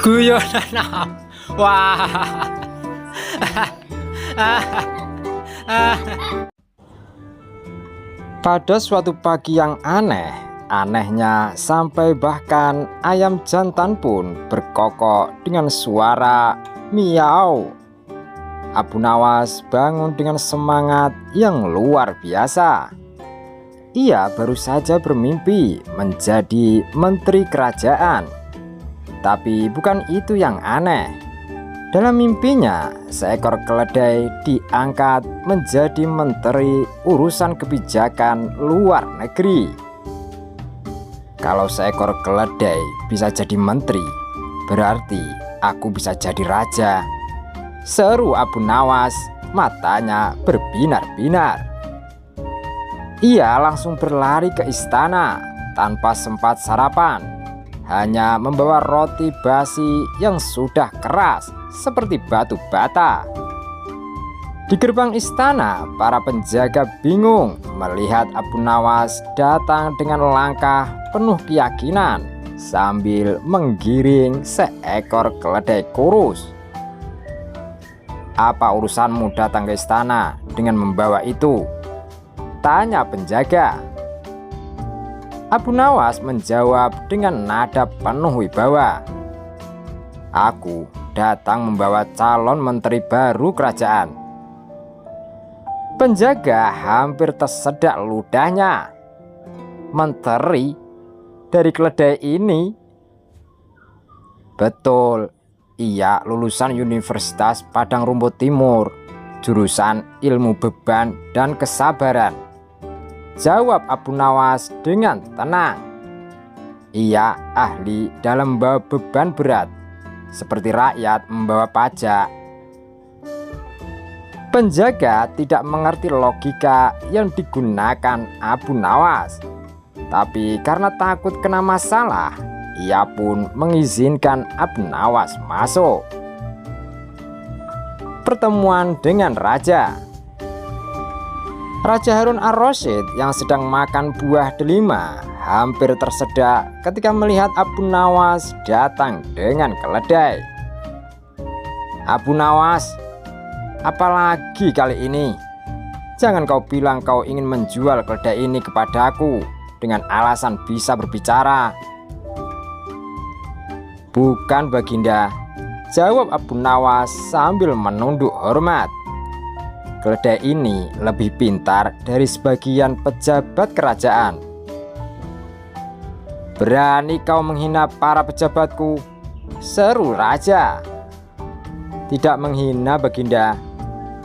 Guyonan. Wah. Pada suatu pagi yang anehnya sampai bahkan ayam jantan pun berkokok dengan suara miau. Abu Nawas bangun dengan semangat yang luar biasa. Ia baru saja bermimpi menjadi menteri kerajaan. Tapi bukan itu yang aneh. Dalam mimpinya, seekor keledai diangkat menjadi menteri urusan kebijakan luar negeri. Kalau seekor keledai bisa jadi menteri, berarti aku bisa jadi raja, seru Abu Nawas, matanya berbinar-binar. Ia langsung berlari ke istana tanpa sempat sarapan, hanya membawa roti basi yang sudah keras seperti batu bata. Di gerbang istana, para penjaga bingung melihat Abu Nawas datang dengan langkah penuh keyakinan sambil menggiring seekor keledai kurus. "Apa urusanmu datang ke istana dengan membawa itu?" tanya penjaga. Abu Nawas menjawab dengan nada penuh wibawa, "Aku datang membawa calon menteri baru kerajaan." Penjaga hampir tersedak ludahnya. Menteri dari keledai ini? Betul, ia lulusan Universitas Padang Rumput Timur, jurusan ilmu beban dan kesabaran, jawab Abu Nawas dengan tenang. Ia ahli dalam membawa beban berat, seperti rakyat membawa pajak. Penjaga tidak mengerti logika yang digunakan Abu Nawas, tapi karena takut kena masalah, ia pun mengizinkan Abu Nawas masuk. Pertemuan dengan Raja Harun ar-Rasyid yang sedang makan buah delima hampir tersedak ketika melihat Abu Nawas datang dengan keledai. "Abu Nawas, apalagi kali ini? Jangan kau bilang kau ingin menjual keledai ini kepadaku dengan alasan bisa berbicara." "Bukan, Baginda," jawab Abu Nawas sambil menunduk hormat. "Keledai ini lebih pintar dari sebagian pejabat kerajaan." "Berani kau menghina para pejabatku?" seru Raja. "Tidak menghina, Baginda,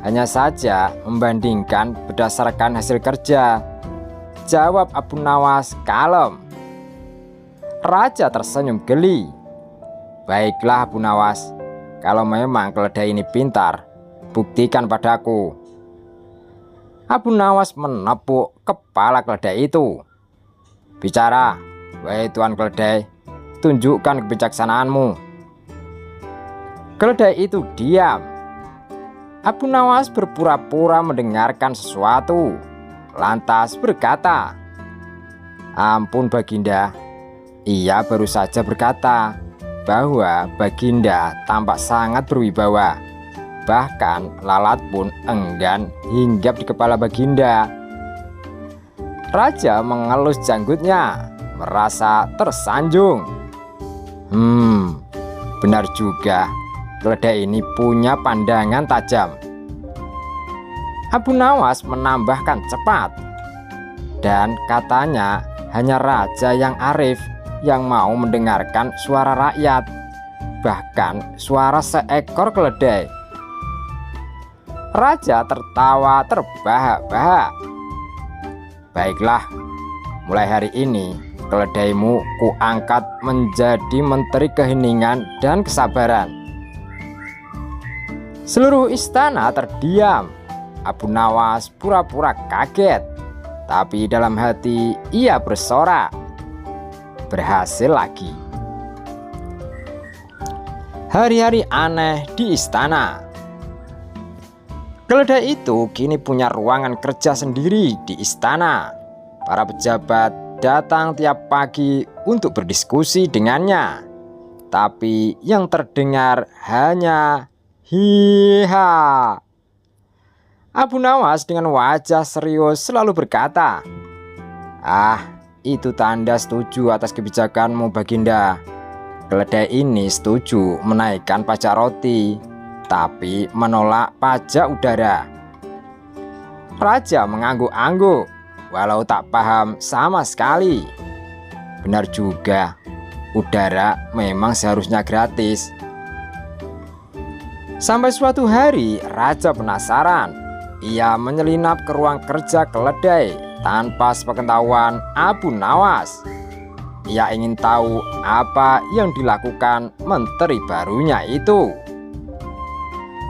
hanya saja membandingkan berdasarkan hasil kerja," jawab Abu Nawas kalem. Raja tersenyum geli. "Baiklah Abu Nawas, kalau memang keledai ini pintar, buktikan padaku." Abu Nawas menepuk kepala keledai itu. "Bicara, wahai tuan keledai, tunjukkan kebijaksanaanmu." Keledai itu diam. Abu Nawas berpura-pura mendengarkan sesuatu, lantas berkata, "Ampun Baginda." Ia baru saja berkata bahwa Baginda tampak sangat berwibawa. Bahkan lalat pun enggan hinggap di kepala Baginda. Raja mengelus janggutnya, merasa tersanjung. Benar juga, keledai ini punya pandangan tajam." Abu Nawas menambahkan cepat, "Dan katanya hanya raja yang arif yang mau mendengarkan suara rakyat, bahkan suara seekor keledai." Raja tertawa terbahak-bahak. "Baiklah, mulai hari ini keledaimu kuangkat menjadi menteri keheningan dan kesabaran." Seluruh istana terdiam. Abu Nawas pura-pura kaget, tapi dalam hati ia bersorak, "Berhasil lagi." Hari-hari aneh di istana. Keledai itu kini punya ruangan kerja sendiri di istana. Para pejabat datang tiap pagi untuk berdiskusi dengannya. tapi yang terdengar hanya hiha. Abu Nawas dengan wajah serius selalu berkata, "Ah, itu tanda setuju atas kebijakanmu, Baginda. Keledai ini setuju menaikkan pajak roti, tapi menolak pajak udara." Raja mengangguk-angguk, walau tak paham sama sekali. Benar juga, udara memang seharusnya gratis. Sampai suatu hari, Raja penasaran. Ia menyelinap ke ruang kerja keledai tanpa sepengetahuan Abu Nawas. Ia ingin tahu apa yang dilakukan menteri barunya itu.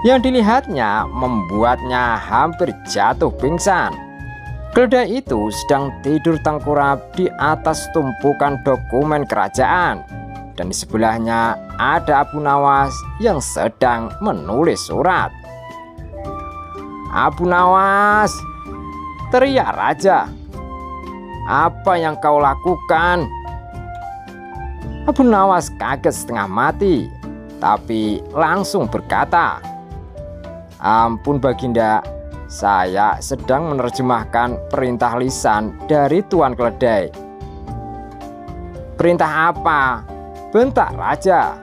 Yang dilihatnya membuatnya hampir jatuh pingsan. Keledai itu sedang tidur tengkurap di atas tumpukan dokumen kerajaan, dan di sebelahnya ada Abu Nawas yang sedang menulis surat. "Abu Nawas!" teriak Raja. "Apa yang kau lakukan?" Abu Nawas kaget setengah mati, tapi langsung berkata, "Ampun Baginda, saya sedang menerjemahkan perintah lisan dari Tuan Keledai." "Perintah apa?" bentak Raja.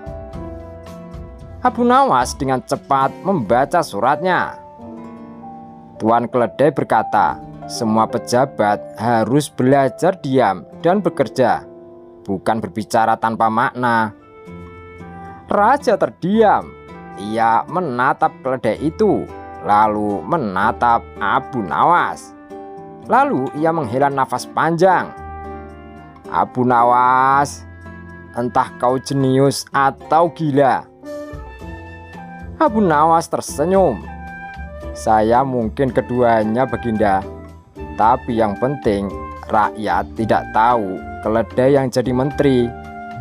Abu Nawas dengan cepat membaca suratnya. Tuan Keledai berkata, semua pejabat harus belajar diam dan bekerja, bukan berbicara tanpa makna. Raja terdiam. Ia menatap keledai itu, lalu menatap Abu Nawas. Lalu ia menghela nafas panjang. "Abu Nawas, entah kau jenius atau gila." Abu Nawas tersenyum. "Saya mungkin keduanya, Baginda. Tapi yang penting rakyat tidak tahu keledai yang jadi menteri.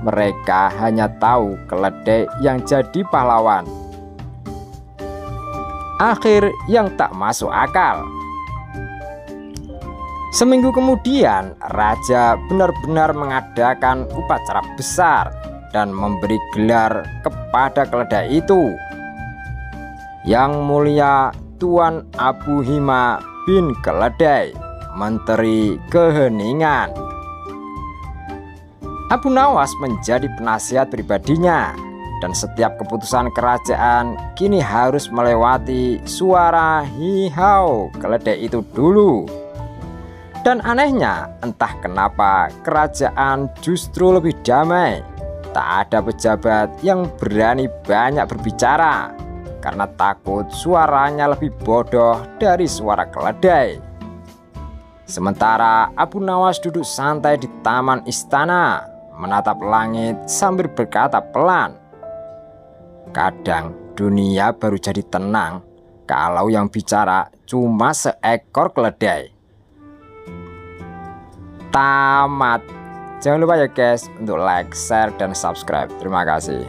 Mereka hanya tahu keledai yang jadi pahlawan." Akhir yang tak masuk akal. Seminggu kemudian, Raja benar-benar mengadakan upacara besar dan memberi gelar kepada keledai itu. "Yang mulia Tuan Abu Hima bin Keledai, Menteri Keheningan." Abu Nawas menjadi penasihat pribadinya, dan setiap keputusan kerajaan kini harus melewati suara hihau keledai itu dulu. Dan anehnya, entah kenapa kerajaan justru lebih damai. Tak ada pejabat yang berani banyak berbicara, karena takut suaranya lebih bodoh dari suara keledai. Sementara Abu Nawas duduk santai di taman istana, menatap langit sambil berkata pelan, "Kadang dunia baru jadi tenang kalau yang bicara cuma seekor keledai." Tamat. Jangan lupa ya guys untuk like, share, dan subscribe. Terima kasih.